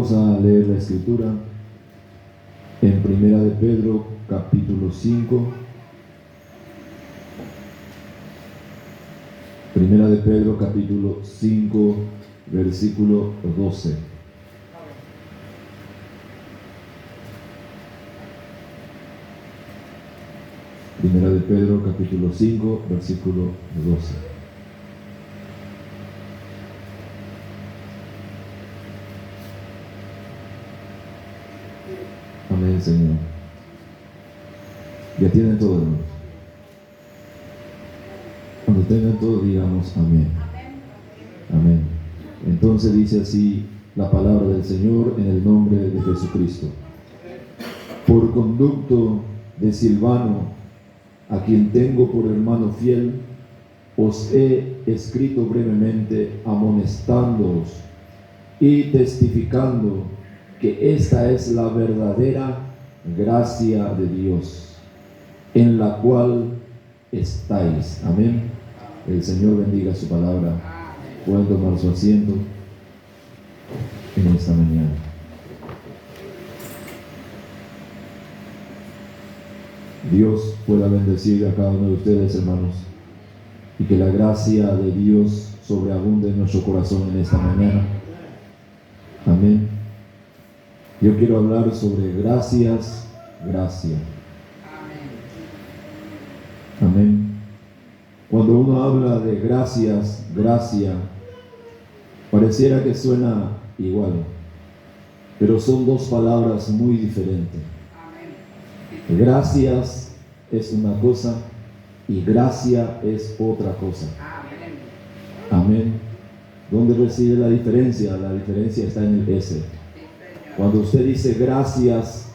Vamos a leer la escritura en Primera de Pedro, capítulo 5. Primera de Pedro, capítulo 5, versículo 12. Primera de Pedro, capítulo 5, versículo 12. Amén, Señor. Ya tienen todo, hermanos. Cuando tengan todo, digamos amén. Amén. Entonces dice así la palabra del Señor en el nombre de Jesucristo. Por conducto de Silvano, a quien tengo por hermano fiel, os he escrito brevemente, amonestándoos y testificando que esta es la verdadera gracia de Dios, en la cual estáis. Amén. El Señor bendiga su palabra. Pueden tomar su asiento en esta mañana. Dios pueda bendecir a cada uno de ustedes, hermanos, y que la gracia de Dios sobreabunde en nuestro corazón en esta mañana. Amén. Yo quiero hablar sobre gracias, gracia. Amén. Cuando uno habla de gracias, gracia, pareciera que suena igual, pero son dos palabras muy diferentes. Gracias es una cosa y gracia es otra cosa. Amén. ¿Dónde reside la diferencia? La diferencia está en el S. Cuando usted dice gracias,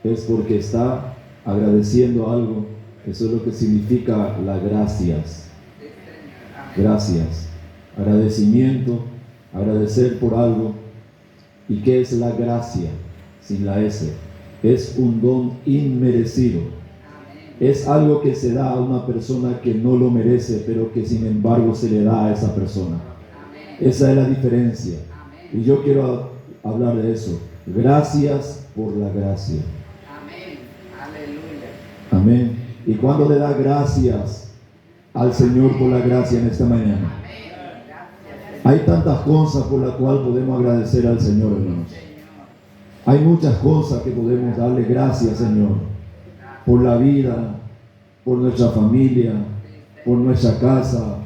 es porque está agradeciendo algo. Eso es lo que significa la gracias. Gracias. Agradecimiento, agradecer por algo. ¿Y qué es la gracia? Sin la S. Es un don inmerecido. Es algo que se da a una persona que no lo merece, pero que sin embargo se le da a esa persona. Esa es la diferencia. Y yo quiero hablar de eso. Gracias por la gracia. Amén. Aleluya. Amén. ¿Y cuándo le da gracias al Señor por la gracia en esta mañana? Hay tantas cosas por las cuales podemos agradecer al Señor, hermanos. Hay muchas cosas que podemos darle gracias, Señor, por la vida, por nuestra familia, por nuestra casa,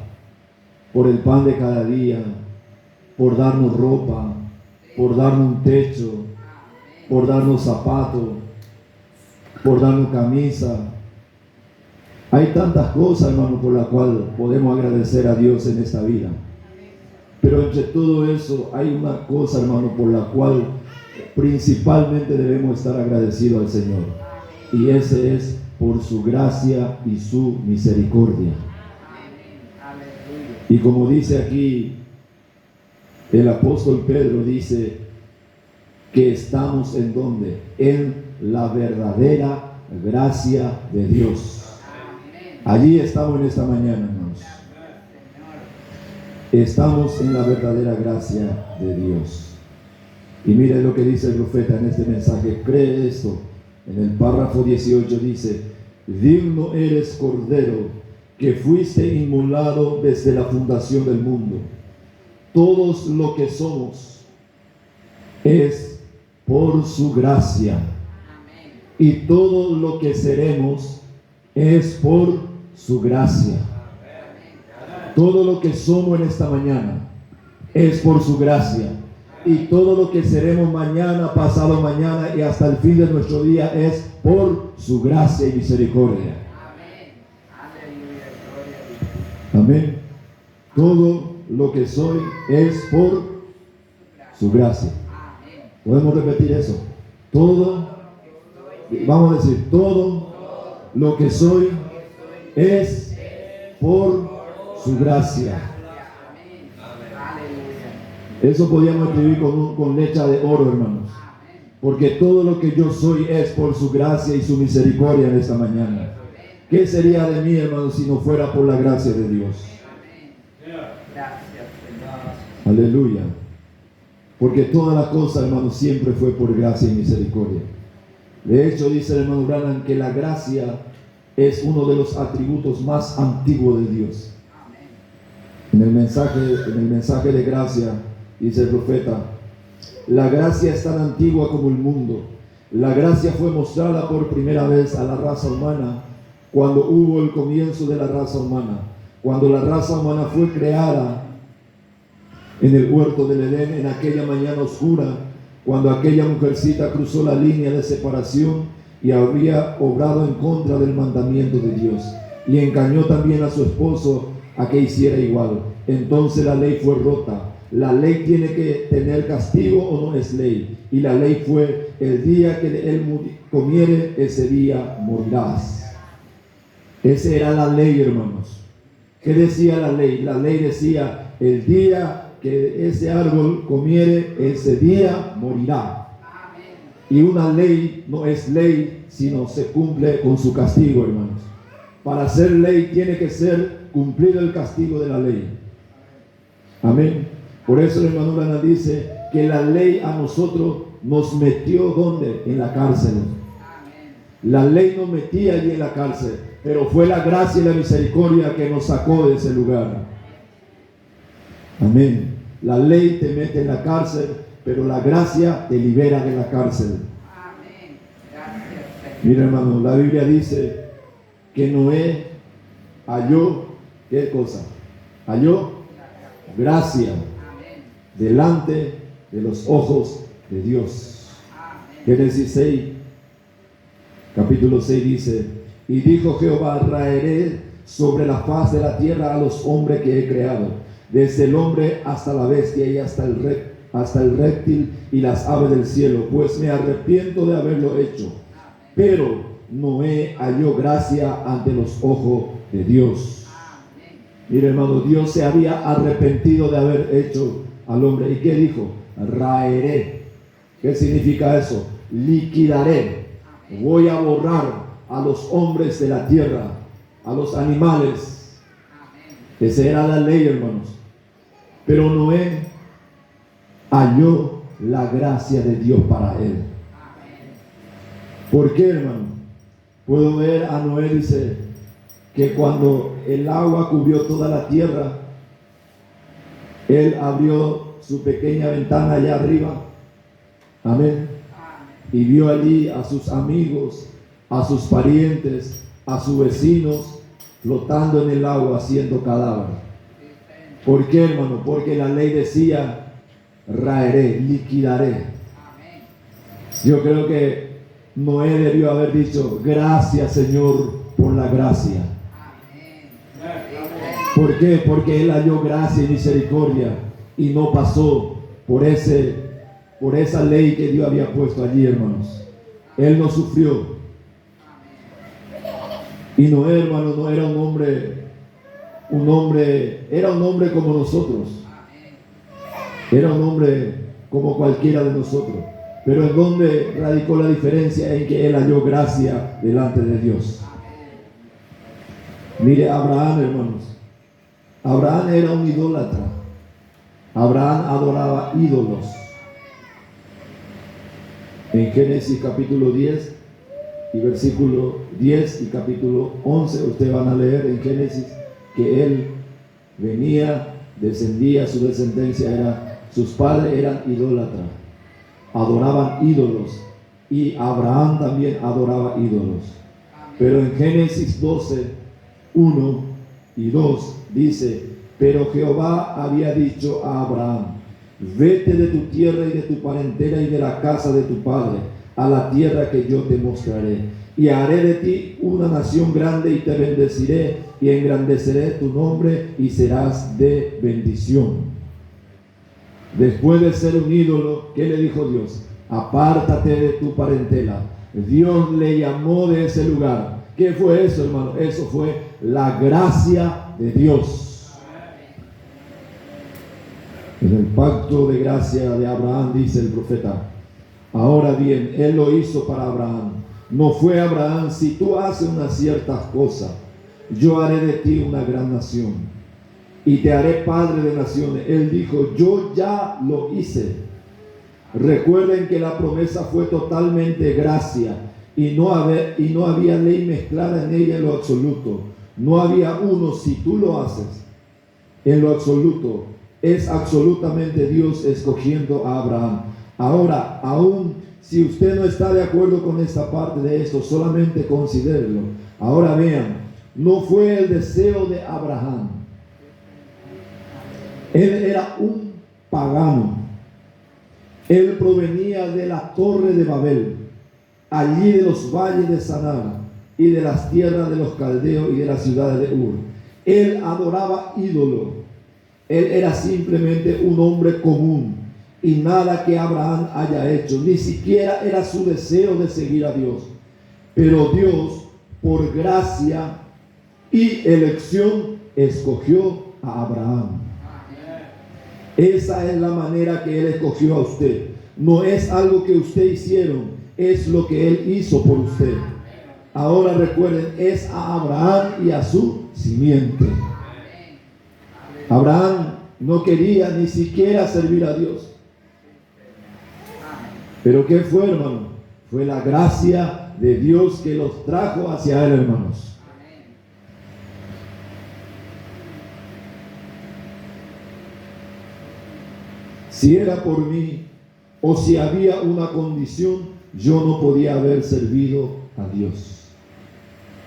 por el pan de cada día, por darnos ropa, por darnos un techo, por darnos zapatos, por darnos camisa. Hay tantas cosas, hermano, por las cuales podemos agradecer a Dios en esta vida. Pero entre todo eso hay una cosa, hermano, por la cual principalmente debemos estar agradecidos al Señor. Y ese es por su gracia y su misericordia. Y como dice aquí el apóstol Pedro, dice que estamos en donde, en la verdadera gracia de Dios. Allí estamos en esta mañana, hermanos. Estamos en la verdadera gracia de Dios. Y mire lo que dice el profeta en este mensaje. Cree esto. En el párrafo 18 dice: digno eres, Cordero, que fuiste inmolado desde la fundación del mundo. Todos lo que somos es por su gracia. Y todo lo que seremos es por su gracia. Todo lo que somos en esta mañana es por su gracia. Y todo lo que seremos mañana, pasado mañana y hasta el fin de nuestro día es por su gracia y misericordia. Amén. Todo lo que soy es por su gracia. ¿Podemos repetir eso? Todo, vamos a decir, todo lo que soy es por su gracia. Eso podíamos escribir con letra de oro, hermanos. Porque todo lo que yo soy es por su gracia y su misericordia en esta mañana. ¿Qué sería de mí, hermanos, si no fuera por la gracia de Dios? Aleluya. Porque todas las cosas, hermanos, siempre fue por gracia y misericordia. De hecho, dice el hermano Branham que la gracia es uno de los atributos más antiguos de Dios. En el mensaje de gracia, dice el profeta, la gracia es tan antigua como el mundo. La gracia fue mostrada por primera vez a la raza humana cuando hubo el comienzo de la raza humana, cuando la raza humana fue creada en el huerto del Edén, en aquella mañana oscura, cuando aquella mujercita cruzó la línea de separación y había obrado en contra del mandamiento de Dios y engañó también a su esposo a que hiciera igual. Entonces la ley fue rota. La ley tiene que tener castigo o no es ley, y la ley fue: el día que él comiere, ese día morirás. Esa era la ley, hermanos. ¿Qué decía la ley? La ley decía: el día que ese árbol comiere, ese día morirá. Y una ley no es ley sino se cumple con su castigo, hermanos. Para ser ley tiene que ser cumplido el castigo de la ley. Amén. Por eso el hermano Branham dice que la ley a nosotros nos metió ¿dónde? En la cárcel. La ley nos metía allí en la cárcel, pero fue la gracia y la misericordia que nos sacó de ese lugar. Amén. La ley te mete en la cárcel, pero la gracia te libera de la cárcel. Amén. Gracias. Mira, hermano, la Biblia dice que Noé halló, ¿qué cosa? Halló gracia delante de los ojos de Dios. Génesis 6, capítulo 6 dice: y dijo Jehová: raeré sobre la faz de la tierra a los hombres que he creado, desde el hombre hasta la bestia y hasta el reptil y las aves del cielo, pues me arrepiento de haberlo hecho. Pero Noé halló gracia ante los ojos de Dios. Mire, hermano, Dios se había arrepentido de haber hecho al hombre. ¿Y qué dijo? Raeré. ¿Qué significa eso? Liquidaré. Voy a borrar a los hombres de la tierra, a los animales. Esa era la ley, hermanos. Pero Noé halló la gracia de Dios para él. ¿Por qué, hermano? Puedo ver a Noé, dice, que cuando el agua cubrió toda la tierra, él abrió su pequeña ventana allá arriba. Amén. Y vio allí a sus amigos, a sus parientes, a sus vecinos flotando en el agua haciendo cadáver. ¿Por qué, hermano? Porque la ley decía: raeré, liquidaré. Yo creo que Noé debió haber dicho: gracias, Señor, por la gracia. ¿Por qué? Porque él halló gracia y misericordia y no pasó por esa ley que Dios había puesto allí, hermanos. Él no sufrió. Y Noé, hermano, no era un hombre, era un hombre como nosotros. Era un hombre como cualquiera de nosotros. Pero ¿en dónde radicó la diferencia? En que él halló gracia delante de Dios. Mire, Abraham, hermanos. Abraham era un idólatra. Abraham adoraba ídolos. En Génesis capítulo 10 y versículo 10 y capítulo 11, ustedes van a leer en Génesis que él venía, descendía, su descendencia sus padres eran idólatras, adoraban ídolos, y Abraham también adoraba ídolos. Pero en Génesis 12, 1 y 2 dice: pero Jehová había dicho a Abraham: vete de tu tierra y de tu parentela y de la casa de tu padre a la tierra que yo te mostraré, y haré de ti una nación grande, y te bendeciré y engrandeceré tu nombre, y serás de bendición. Después de ser un ídolo, ¿qué le dijo Dios? Apártate de tu parentela. Dios le llamó de ese lugar. ¿Qué fue eso, hermano? Eso fue la gracia de Dios. En el pacto de gracia de Abraham dice el profeta: ahora bien, él lo hizo para Abraham. No fue Abraham: si tú haces unas ciertas cosas, yo haré de ti una gran nación y te haré padre de naciones. Él dijo: yo ya lo hice. Recuerden que la promesa fue totalmente gracia y no había ley mezclada en ella en lo absoluto. No había uno, si tú lo haces en lo absoluto, es absolutamente Dios escogiendo a Abraham. Ahora, aún si usted no está de acuerdo con esta parte de esto, solamente considérelo. Ahora vean, no fue el deseo de Abraham. Él era un pagano. Él provenía de la torre de Babel, allí de los valles de Sanar y de las tierras de los caldeos y de las ciudades de Ur. Él adoraba ídolos. Él era simplemente un hombre común y nada que Abraham haya hecho, ni siquiera era su deseo de seguir a Dios. Pero Dios, por gracia y elección, escogió a Abraham. Esa es la manera que Él escogió a usted. No es algo que usted hicieron, es lo que Él hizo por usted. Ahora recuerden, es a Abraham y a su simiente. Abraham no quería ni siquiera servir a Dios. Pero ¿qué fue, hermano? Fue la gracia de Dios que los trajo hacia Él, hermanos. Si era por mí o si había una condición, yo no podía haber servido a Dios.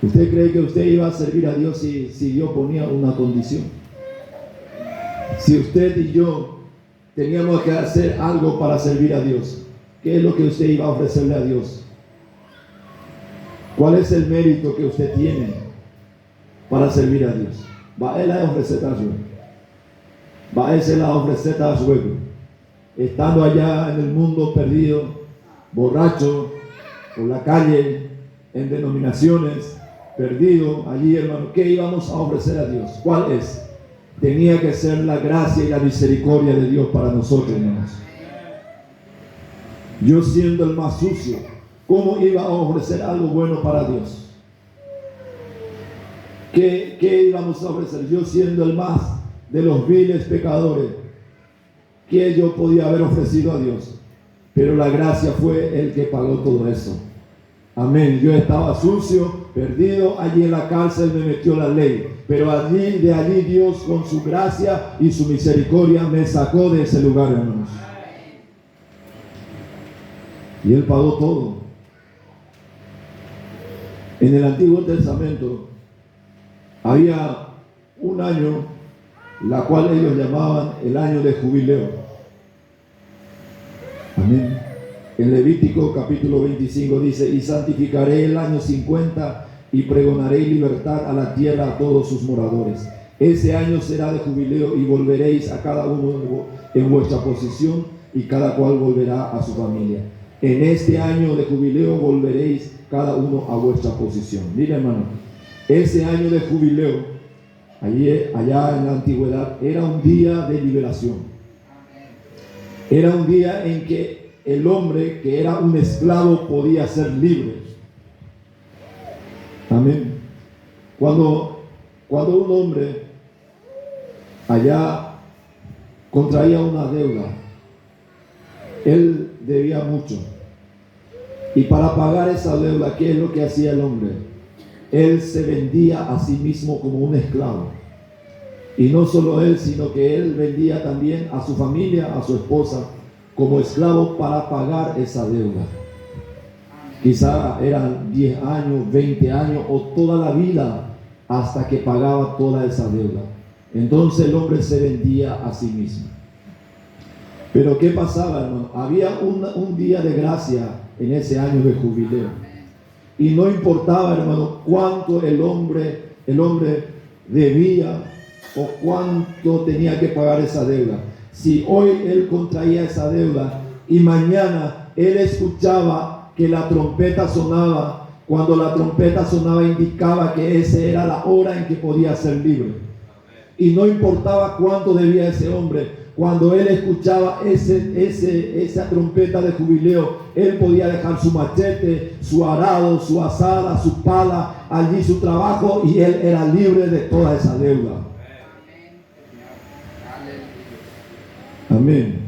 ¿Usted cree que usted iba a servir a Dios si Dios ponía una condición? Si usted y yo teníamos que hacer algo para servir a Dios, ¿qué es lo que usted iba a ofrecerle a Dios? ¿Cuál es el mérito que usted tiene para servir a Dios? Va a él a ofrecer a su va a él a ofrecer a su estando allá en el mundo perdido, borracho, por la calle, en denominaciones, perdido allí, hermano. ¿Qué íbamos a ofrecer a Dios? ¿Cuál es? Tenía que ser la gracia y la misericordia de Dios para nosotros, hermanos. Yo siendo el más sucio, ¿cómo iba a ofrecer algo bueno para Dios? ¿Qué íbamos a ofrecer? Yo siendo el más de los viles pecadores, ¿qué yo podía haber ofrecido a Dios? Pero la gracia fue el que pagó todo eso. Amén. Yo estaba sucio, perdido, allí en la cárcel me metió la ley, pero de allí Dios con su gracia y su misericordia me sacó de ese lugar, hermanos. Y Él pagó todo. En el Antiguo Testamento había un año, la cual ellos llamaban el año de jubileo. Amén. En Levítico capítulo 25 dice: y santificaré el año 50 y pregonaré libertad a la tierra a todos sus moradores. Ese año será de jubileo y volveréis a cada uno en vuestra posición y cada cual volverá a su familia. En este año de jubileo volveréis cada uno a vuestra posición. Mira, hermano, ese año de jubileo allá en la antigüedad era un día de liberación. Era un día en que el hombre que era un esclavo podía ser libre. Amén. Cuando un hombre allá contraía una deuda, él debía mucho. Y para pagar esa deuda, ¿qué es lo que hacía el hombre? Él se vendía a sí mismo como un esclavo. Y no solo él, sino que él vendía también a su familia, a su esposa, como esclavo para pagar esa deuda. Quizá eran 10 años, 20 años o toda la vida hasta que pagaba toda esa deuda. Entonces el hombre se vendía a sí mismo. Pero ¿qué pasaba, hermano? Había un día de gracia en ese año de jubileo. Y no importaba, hermano, cuánto el hombre debía o cuánto tenía que pagar esa deuda. Si hoy él contraía esa deuda y mañana él escuchaba que la trompeta sonaba, cuando la trompeta sonaba indicaba que esa era la hora en que podía ser libre. Y no importaba cuánto debía ese hombre, cuando él escuchaba esa trompeta de jubileo, él podía dejar su machete, su arado, su azada, su pala, allí su trabajo, y él era libre de toda esa deuda. Amén.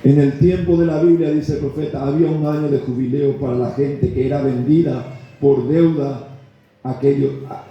En el tiempo de la Biblia, dice el profeta, había un año de jubileo para la gente que era vendida por deuda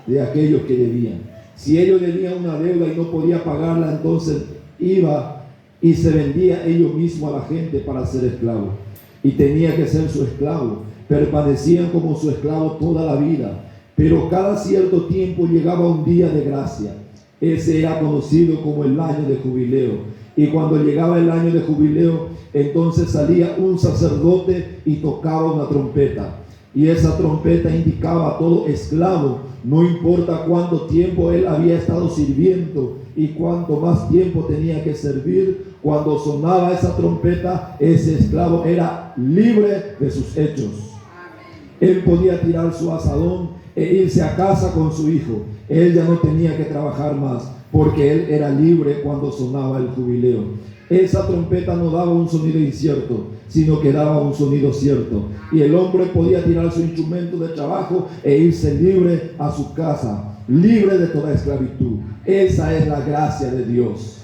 de aquellos que debían. Si ellos debían una deuda y no podía pagarla, entonces iba y se vendía ellos mismos a la gente para ser esclavo. Y tenía que ser su esclavo. Permanecían como su esclavo toda la vida. Pero cada cierto tiempo llegaba un día de gracia. Ese era conocido como el año de jubileo. Y cuando llegaba el año de jubileo, entonces salía un sacerdote y tocaba una trompeta. Y esa trompeta indicaba a todo esclavo, no importa cuánto tiempo él había estado sirviendo y cuánto más tiempo tenía que servir, cuando sonaba esa trompeta, ese esclavo era libre de sus hechos. Él podía tirar su asadón e irse a casa con su hijo. Él ya no tenía que trabajar más, porque él era libre cuando sonaba el jubileo. Esa trompeta no daba un sonido incierto, sino que daba un sonido cierto. Y el hombre podía tirar su instrumento de trabajo e irse libre a su casa, libre de toda esclavitud. Esa es la gracia de Dios.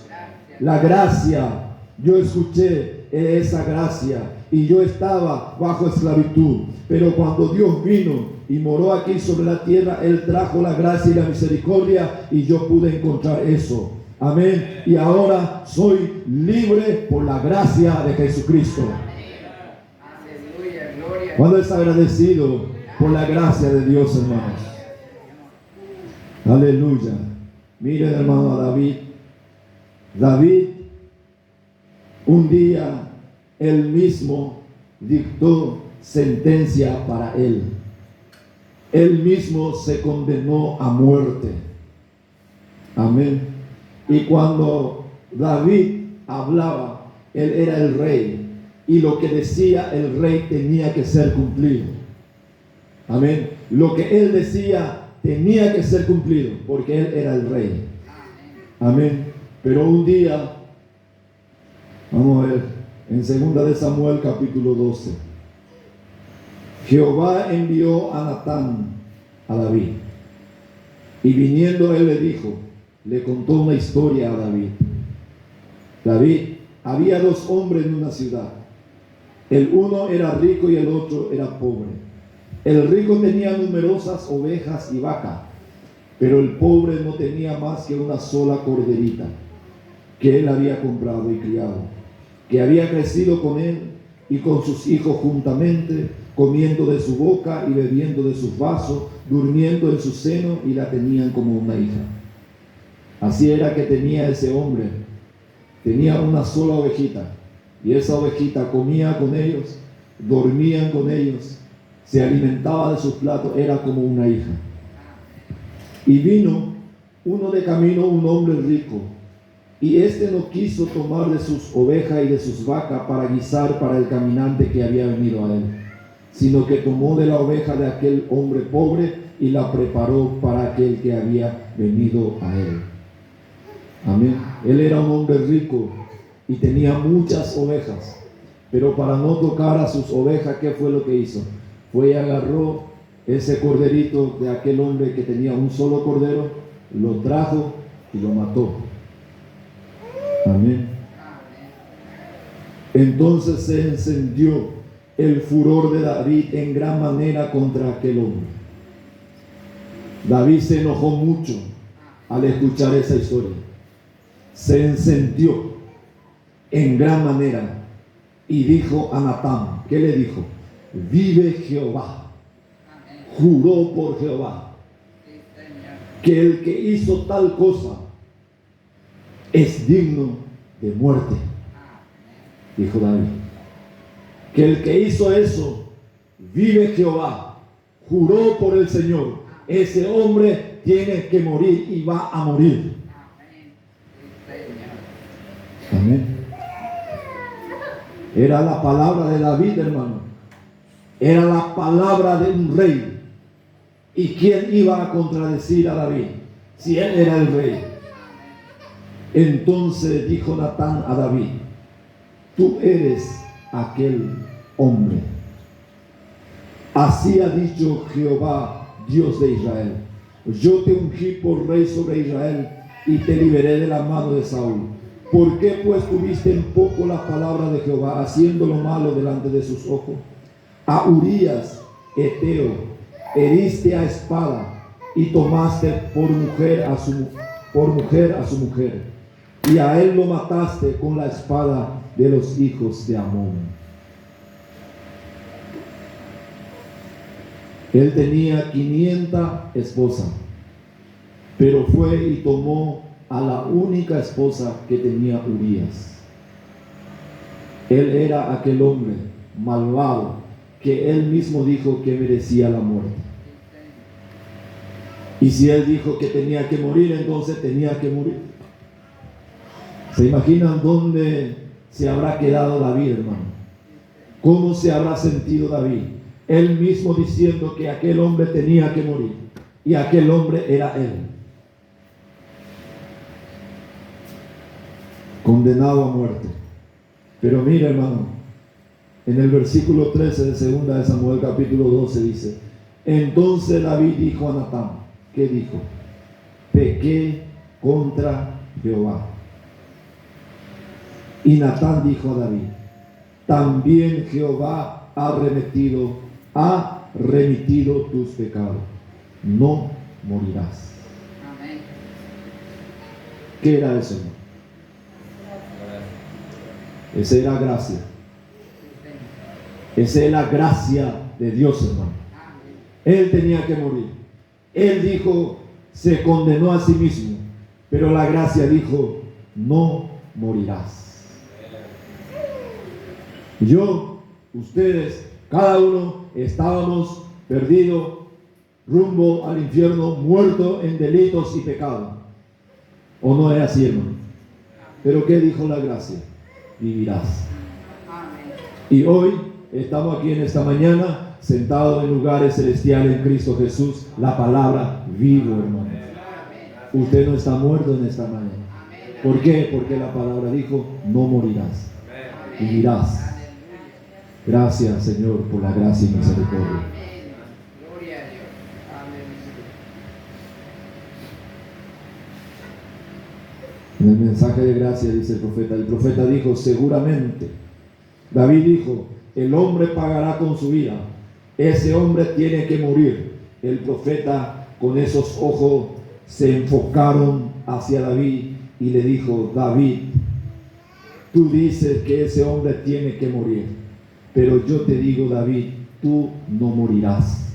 La gracia, yo escuché esa gracia y yo estaba bajo esclavitud. Pero cuando Dios vino y moró aquí sobre la tierra, Él trajo la gracia y la misericordia y yo pude encontrar eso. Amén. Y ahora soy libre por la gracia de Jesucristo. Aleluya, gloria. ¿Cuándo es agradecido por la gracia de Dios, hermanos? Aleluya. Miren, hermano, a David. David, un día, él mismo dictó sentencia para él. Él mismo se condenó a muerte. Amén. Y cuando David hablaba, él era el rey. Y lo que decía el rey tenía que ser cumplido. Amén. Lo que él decía tenía que ser cumplido, porque él era el rey. Amén. Pero un día, vamos a ver, en 2 de Samuel capítulo 12, Jehová envió a Natán a David. Y viniendo él le contó una historia a David. David, había 2 hombres en una ciudad. El uno era rico y el otro era pobre. El rico tenía numerosas ovejas y vacas, pero el pobre no tenía más que una sola corderita que él había comprado y criado, que había crecido con él y con sus hijos juntamente, comiendo de su boca y bebiendo de sus vasos, durmiendo en su seno, y la tenían como una hija. Así era que tenía ese hombre. Tenía una sola ovejita, y esa ovejita comía con ellos, dormían con ellos, se alimentaba de sus platos, era como una hija. Y vino uno de camino, un hombre rico, y este no quiso tomar de sus ovejas y de sus vacas para guisar para el caminante que había venido a él, sino que tomó de la oveja de aquel hombre pobre y la preparó para aquel que había venido a él. Amén. Él era un hombre rico y tenía muchas ovejas, pero para no tocar a sus ovejas, ¿qué fue lo que hizo? Fue y agarró ese corderito de aquel hombre que tenía un solo cordero, lo trajo y lo mató. Amén. Entonces se encendió el furor de David en gran manera contra aquel hombre. David se enojó mucho al escuchar esa historia. Se encendió en gran manera y dijo a Natán, ¿qué le dijo? Vive Jehová. Juró por Jehová que el que hizo tal cosa es digno de muerte. Dijo David, que el que hizo eso, vive Jehová, juró por el Señor, ese hombre tiene que morir y va a morir. Amén. Era la palabra de David, hermano. Era la palabra de un rey. ¿Y quién iba a contradecir a David si él era el rey? Entonces dijo Natán a David, tú eres aquel hombre. Así ha dicho Jehová, Dios de Israel, yo te ungí por rey sobre Israel y te liberé de la mano de Saúl. ¿Por qué pues tuviste en poco la palabra de Jehová, haciendo lo malo delante de sus ojos? A Urías, Eteo, heriste a espada y tomaste por mujer a su mujer, y a él lo mataste con la espada de los hijos de Amón. Él tenía 500 esposas, pero fue y tomó a la única esposa que tenía Urías. Él era aquel hombre malvado que él mismo dijo que merecía la muerte. Y si él dijo que tenía que morir, entonces tenía que morir. ¿Se imaginan dónde se habrá quedado David, hermano? ¿Cómo se habrá sentido David? Él mismo diciendo que aquel hombre tenía que morir, y aquel hombre era él. Condenado a muerte. Pero mira, hermano, en el versículo 13 de 2 de Samuel capítulo 12 dice: entonces David dijo a Natán, ¿qué dijo? Pequé contra Jehová. Y Natán dijo a David: también Jehová ha remitido tus pecados, no morirás. Amén. ¿Qué era eso, hermano? Esa era gracia. Esa es la gracia de Dios, hermano. Él tenía que morir. Él dijo, se condenó a sí mismo, pero la gracia dijo, no morirás. Yo, ustedes, cada uno estábamos perdidos rumbo al infierno, muertos en delitos y pecados. ¿O no es así, hermano? Pero ¿qué dijo la gracia? Vivirás. Y hoy estamos aquí en esta mañana sentados en lugares celestiales en Cristo Jesús. La palabra vivo, hermano. Usted no está muerto en esta mañana. ¿Por qué? Porque la palabra dijo, no morirás, vivirás. Gracias, Señor, por la gracia y misericordia. Gloria a Dios. En el mensaje de gracia dice el profeta dijo, seguramente, David dijo, el hombre pagará con su vida, ese hombre tiene que morir. El profeta con esos ojos se enfocaron hacia David y le dijo, David, tú dices que ese hombre tiene que morir, pero yo te digo, David, tú no morirás.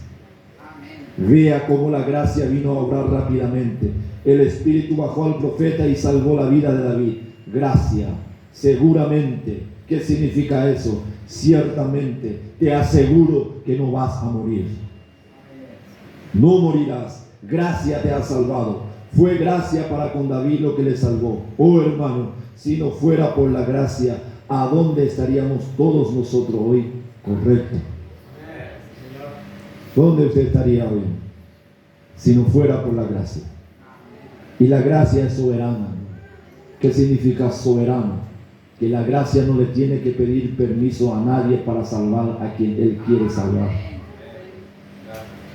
Vea cómo la gracia vino a obrar rápidamente. El Espíritu bajó al profeta y salvó la vida de David. Gracia, seguramente. ¿Qué significa eso? Ciertamente, te aseguro que no vas a morir. No morirás. Gracia te ha salvado. Fue gracia para con David lo que le salvó. Oh hermano, si no fuera por la gracia, ¿a dónde estaríamos todos nosotros hoy? Correcto. ¿Dónde usted estaría hoy? Si no fuera por la gracia. Y la gracia es soberana. ¿Qué significa soberano? Que la gracia no le tiene que pedir permiso a nadie para salvar a quien Él quiere salvar.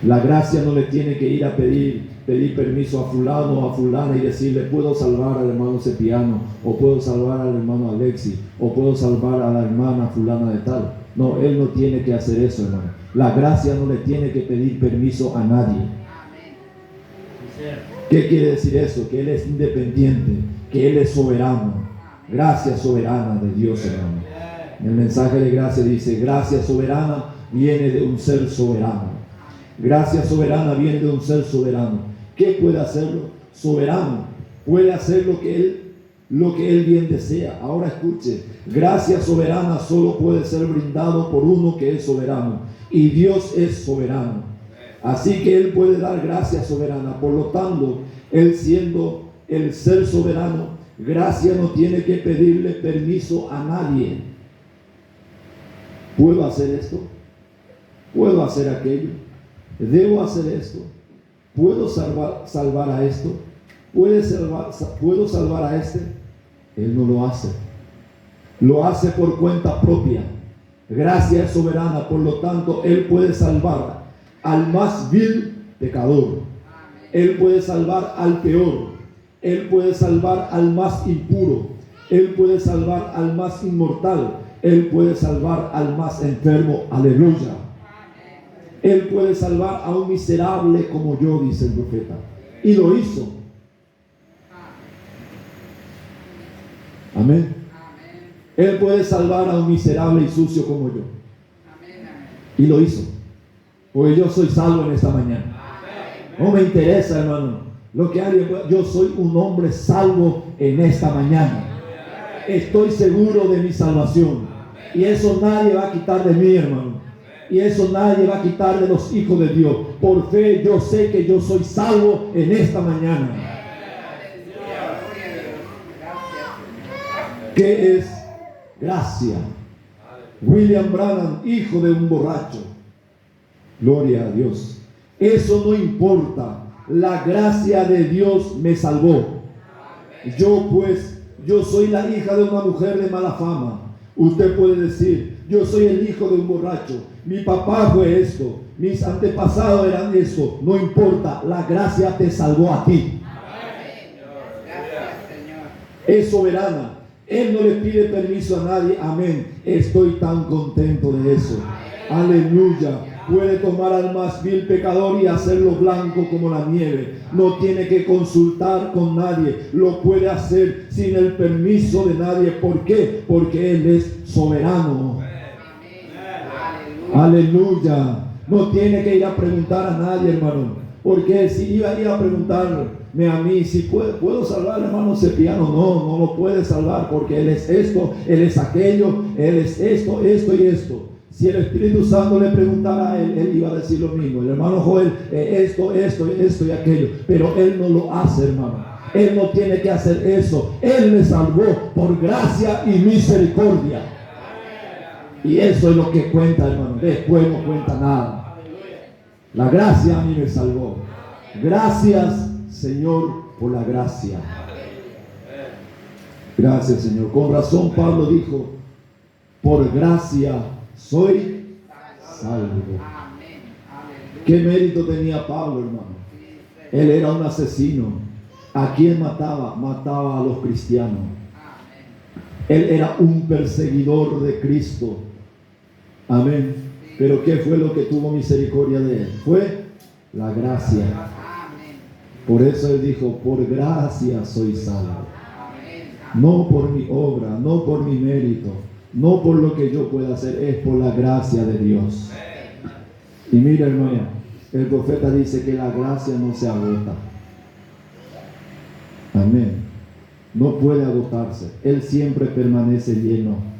La gracia no le tiene que ir a pedir permiso a fulano o a fulana y decirle, puedo salvar al hermano Cepiano, o puedo salvar al hermano Alexi, o puedo salvar a la hermana fulana de tal. No, Él no tiene que hacer eso, hermano. La gracia no le tiene que pedir permiso a nadie. ¿Qué quiere decir eso? Que Él es independiente, que Él es soberano. Gracia soberana de Dios, hermano. En el mensaje de gracia dice, gracia soberana viene de un ser soberano. Gracia soberana viene de un ser soberano. ¿Qué puede hacerlo? Soberano. Puede hacer lo que Él bien desea. Ahora escuche, gracia soberana solo puede ser brindado por uno que es soberano. Y Dios es soberano. Así que Él puede dar gracia soberana. Por lo tanto, Él siendo el ser soberano, gracia no tiene que pedirle permiso a nadie. ¿Puedo hacer esto? ¿Puedo hacer aquello? ¿Debo hacer esto? ¿Puedo salvar a esto? ¿Puedo salvar a este? Él no lo hace. Lo hace por cuenta propia. Gracia es soberana, por lo tanto, Él puede salvar al más vil pecador. Él puede salvar al peor. Él puede salvar al más impuro. Él puede salvar al más inmortal. Él puede salvar al más enfermo. Aleluya. Él puede salvar a un miserable como yo, dice el profeta. Y lo hizo. Amén. Él puede salvar a un miserable y sucio como yo. Y lo hizo. Porque yo soy salvo en esta mañana. No me interesa, hermano, lo que alguien pueda. Yo soy un hombre salvo en esta mañana. Estoy seguro de mi salvación. Y eso nadie va a quitar de mí, hermano. Y eso nadie va a quitar de los hijos de Dios. Por fe yo sé que yo soy salvo en esta mañana. ¿Qué es gracia? William Branham, hijo de un borracho. Gloria a Dios. Eso no importa. La gracia de Dios me salvó. Yo soy la hija de una mujer de mala fama. Usted puede decir, yo soy el hijo de un borracho. Mi papá fue esto. Mis antepasados eran esto. No importa. La gracia te salvó a ti. Es soberana. Él no le pide permiso a nadie. Amén. Estoy tan contento de eso. Aleluya. Puede tomar al más vil pecador y hacerlo blanco como la nieve. No tiene que consultar con nadie. Lo puede hacer sin el permiso de nadie. ¿Por qué? Porque Él es soberano. Aleluya. No tiene que ir a preguntar a nadie, hermano. Porque si iba a ir a preguntarme a mí si puedo salvar al hermano Cepiano, no lo puede salvar, porque él es esto, él es aquello, él es esto y esto. Si el Espíritu Santo le preguntara a él, él iba a decir lo mismo. El hermano Joel, esto y aquello. Pero él no lo hace, hermano. Él no tiene que hacer eso. Él me salvó por gracia y misericordia. Y eso es lo que cuenta, hermano. Después no cuenta nada. La gracia a mí me salvó. Gracias, Señor, por la gracia. Gracias, Señor. Con razón Pablo dijo, por gracia soy salvo. ¿Qué mérito tenía Pablo, hermano? Él era un asesino. ¿A quién mataba? Mataba a los cristianos. Él era un perseguidor de Cristo. Amén. Pero ¿qué fue lo que tuvo misericordia de él? Fue la gracia. Por eso él dijo, por gracia soy salvo. No por mi obra, no por mi mérito, no por lo que yo pueda hacer, es por la gracia de Dios. Y mira, hermano, el profeta dice que la gracia no se agota. Amén. No puede agotarse. Él siempre permanece lleno.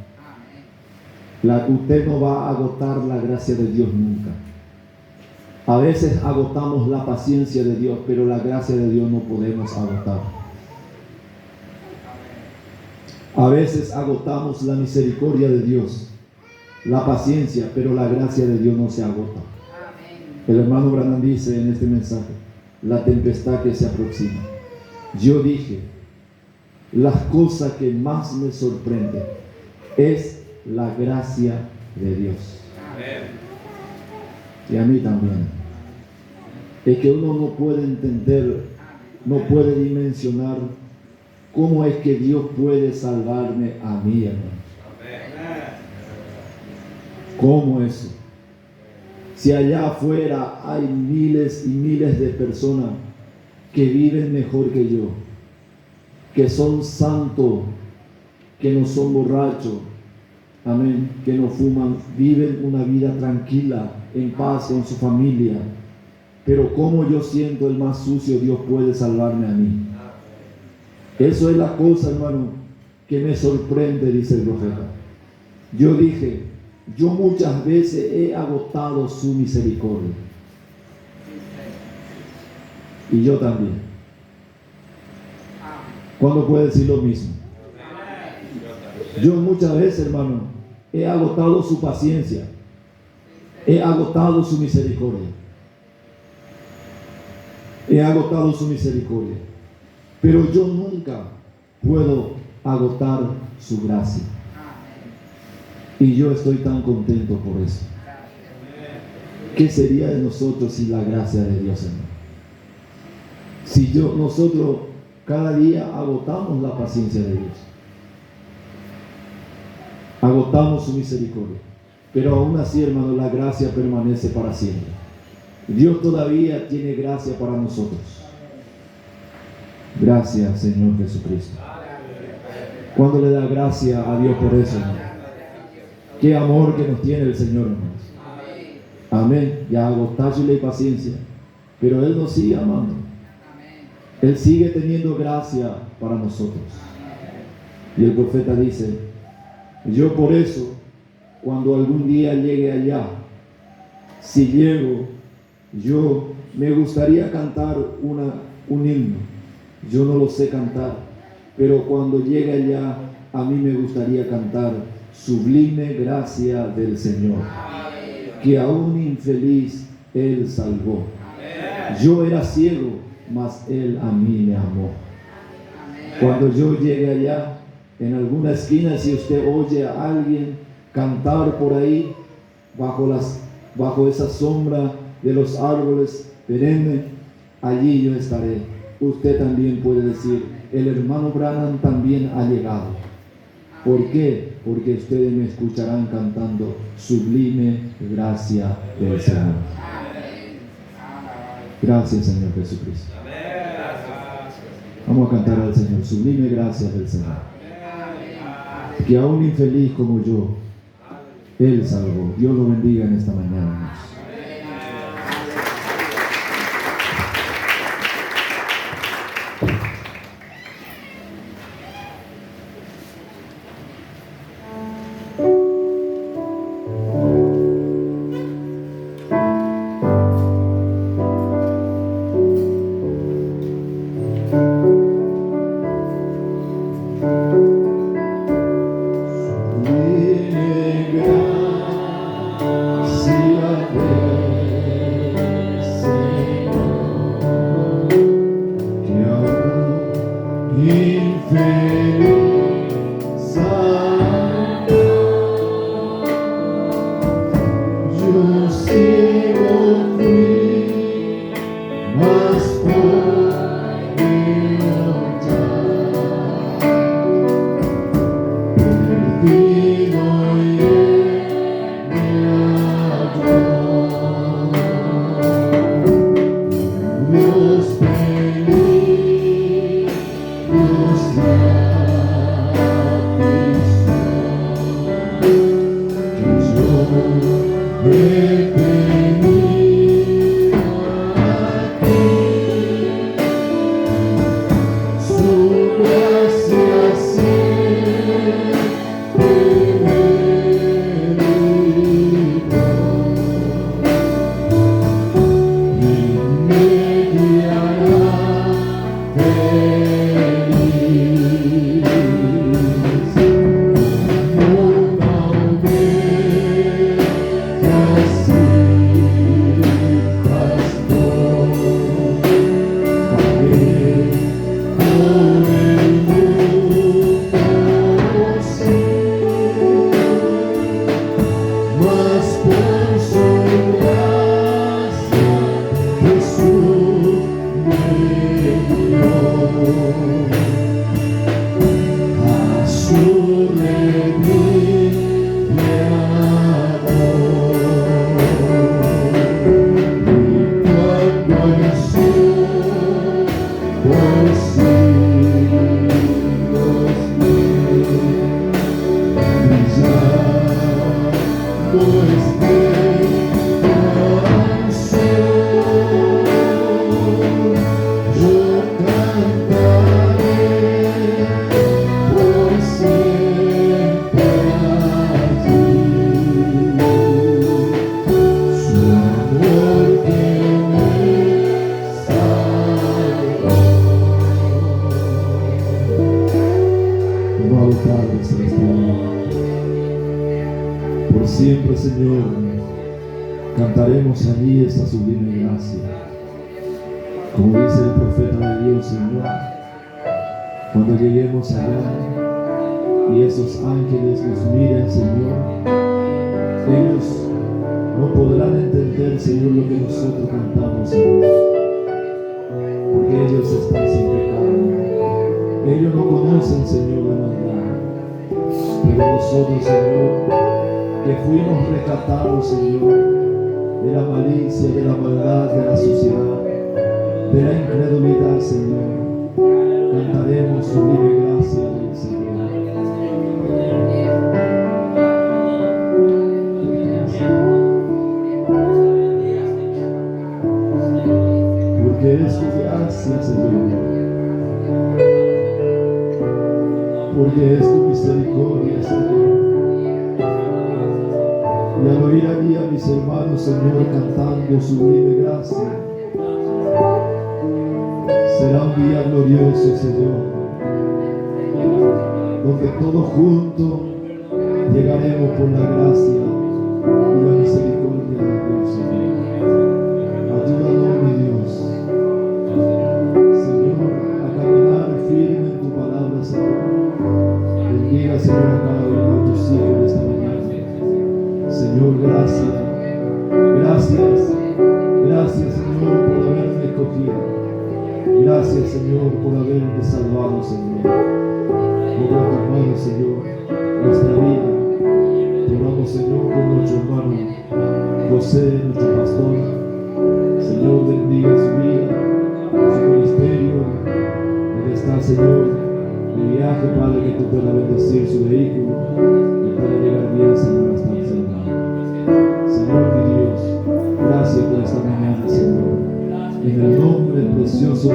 Usted no va a agotar la gracia de Dios nunca. A veces agotamos la paciencia de Dios, pero la gracia de Dios no podemos agotar. A veces agotamos la misericordia de Dios, la paciencia, pero la gracia de Dios no se agota. El hermano Branham dice en este mensaje, la tempestad que se aproxima. Yo dije, las cosas que más me sorprenden es la gracia de Dios. Y a mí también. Es que uno no puede entender, no puede dimensionar cómo es que Dios puede salvarme a mí, hermano. ¿Cómo eso? Si allá afuera hay miles y miles de personas que viven mejor que yo, que son santos, que no son borrachos, amén, que no fuman, viven una vida tranquila, en paz con su familia. Pero como yo siento el más sucio, Dios puede salvarme a mí. Eso es la cosa, hermano, que me sorprende, dice el profeta. Yo dije, yo muchas veces he agotado su misericordia. Y yo también. ¿Cuándo puede decir lo mismo? Yo muchas veces, hermano, he agotado su paciencia. He agotado su misericordia. He agotado su misericordia. Pero yo nunca puedo agotar su gracia. Y yo estoy tan contento por eso. ¿Qué sería de nosotros sin la gracia de Dios, hermano? Si nosotros cada día agotamos la paciencia de Dios. agotamos su misericordia. Pero aún así, hermano, la gracia permanece para siempre. Dios todavía tiene gracia para nosotros. Gracias, Señor Jesucristo. ¿Cuándo le da gracia a Dios por eso, hermano? Qué amor que nos tiene el Señor, hermanos. Amén. Ya agotaste la paciencia, pero Él nos sigue amando. Él sigue teniendo gracia para nosotros. Y el profeta dice: yo por eso, cuando algún día llegue allá, si llego, yo me gustaría cantar un himno. Yo no lo sé cantar, pero cuando llegue allá, a mí me gustaría cantar: sublime gracia del Señor, que a un infeliz Él salvó. Yo era ciego, mas Él a mí me amó. Cuando yo llegue allá, en alguna esquina, si usted oye a alguien cantar por ahí, bajo esa sombra de los árboles perennes, allí yo estaré. Usted también puede decir: el hermano Branham también ha llegado. ¿Por qué? Porque ustedes me escucharán cantando: sublime gracia del Señor. Gracias, Señor Jesucristo. Vamos a cantar al Señor: sublime gracia del Señor, que a un infeliz como yo Él salvó. Dios lo bendiga en esta mañana, hermanos. Por siempre, Señor, cantaremos allí esta sublime gracia. Como dice el profeta de Dios, Señor, cuando lleguemos allá y esos ángeles nos miren, Señor, ellos no podrán entender, Señor, lo que nosotros cantamos, Señor, porque ellos están sin pecado. Ellos no conocen, Señor, la maldad, Pero nosotros, Señor, que fuimos rescatados, Señor, de la malicia, de la maldad, de la suciedad, de la incredulidad, Señor, cantaremos sublime gracia del Señor. Porque es tu gracia, Señor, porque es tu misericordia, Señor. Y al oír allí a mis hermanos, Señor, cantando sublime gracia, será un día glorioso, Señor, donde todos juntos llegaremos por la gracia y la misericordia de Dios, Señor. Ayúdanos, mi Dios, Señor, a caminar firme en tu palabra, Señor. Bendiga, Señor, a cada uno de tus hijos de esta mañana. Señor, gracias, gracias, Señor, por haberme escogido. Gracias, Señor, por haberme salvado, Señor. Ponga en tus manos, Señor, nuestra vida. Te vamos, Señor, con nuestro hermano José, nuestro pastor. Señor, bendiga su vida, su ministerio. Él está, Señor, de viaje, Padre, que tú puedas bendecir su vehículo y pueda llegar bien, Señor, hasta el Señor. Señor, mi Dios, gracias por esta mañana, Señor. En el nombre precioso